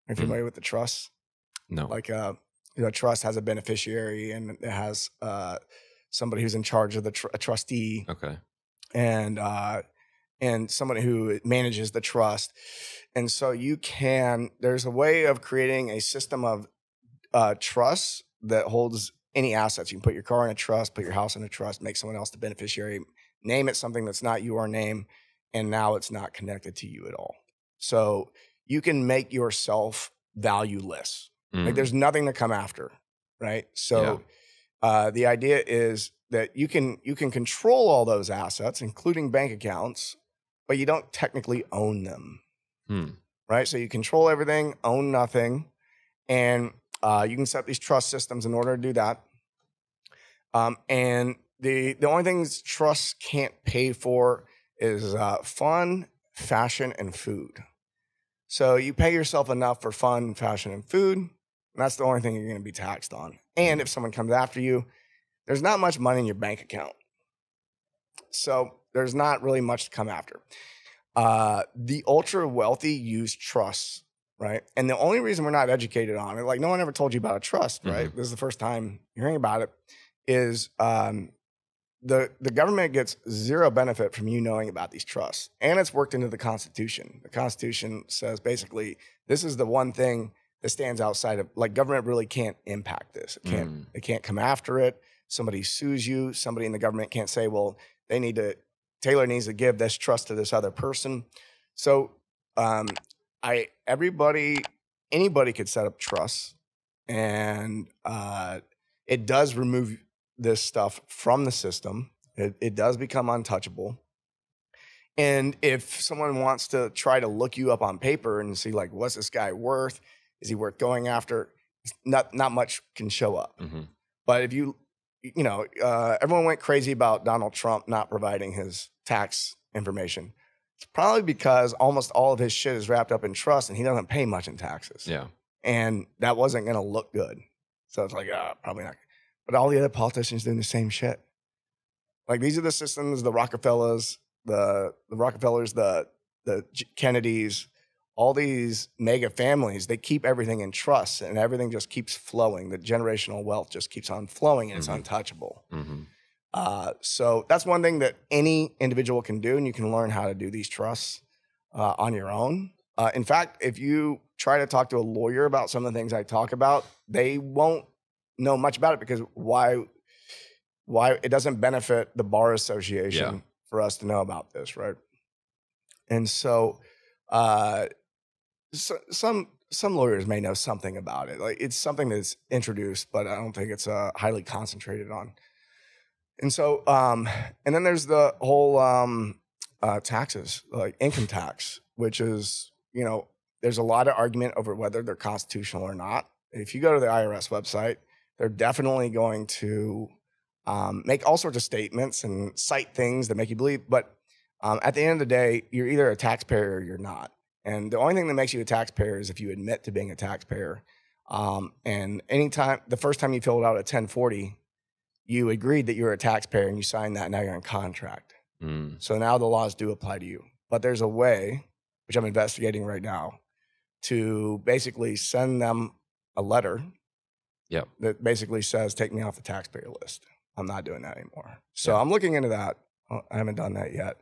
Are you familiar with the trust? No. Like, trust has a beneficiary and it has somebody who's in charge of a trustee. Okay. And somebody who manages the trust. And so there's a way of creating a system of trust that holds any assets. You can put your car in a trust, put your house in a trust, make someone else the beneficiary, name it something that's not your name, and now it's not connected to you at all. So you can make yourself valueless. Like there's nothing to come after, right? So the idea is that you can control all those assets, including bank accounts, but you don't technically own them, right? So you control everything, own nothing, and you can set up these trust systems in order to do that. And the only things trusts can't pay for is fun, fashion, and food. So you pay yourself enough for fun, fashion, and food, and that's the only thing you're going to be taxed on. And if someone comes after you, there's not much money in your bank account. So there's not really much to come after. The ultra wealthy use trusts, right? And the only reason we're not educated on it, like no one ever told you about a trust, right? This is the first time you're hearing about it, is the government gets zero benefit from you knowing about these trusts. And it's worked into the Constitution. The Constitution says basically, this is the one thing that stands outside of, like, government really can't impact this. It can't come after it. Somebody sues you. Somebody in the government can't say, well, Taylor needs to give this trust to this other person. So anybody could set up trusts, and it does remove this stuff from the system. It does become untouchable. And if someone wants to try to look you up on paper and see, like, what's this guy worth? Is he worth going after? Not much can show up. But if everyone went crazy about Donald Trump not providing his tax information. It's probably because almost all of his shit is wrapped up in trust and he doesn't pay much in taxes. Yeah. And that wasn't going to look good. So it's like, probably not. But all the other politicians doing the same shit. Like, these are the systems, the Rockefellers, the Kennedys, all these mega families, they keep everything in trust and everything just keeps flowing. The generational wealth just keeps on flowing and it's untouchable. So that's one thing that any individual can do, and you can learn how to do these trusts on your own. In fact, if you try to talk to a lawyer about some of the things I talk about, they won't know much about it because why it doesn't benefit the bar association for us to know about this, right? And so, some lawyers may know something about it. Like, it's something that's introduced, but I don't think it's highly concentrated on. And so, and then there's the whole taxes, like income tax, which is, there's a lot of argument over whether they're constitutional or not. If you go to the IRS website, they're definitely going to make all sorts of statements and cite things that make you believe. But at the end of the day, you're either a taxpayer or you're not. And the only thing that makes you a taxpayer is if you admit to being a taxpayer. And the first time you filled out a 1040, you agreed that you were a taxpayer and you signed that, and now you're in contract. So now the laws do apply to you. But there's a way, which I'm investigating right now, to basically send them a letter that basically says, take me off the taxpayer list. I'm not doing that anymore. So I'm looking into that. I haven't done that yet.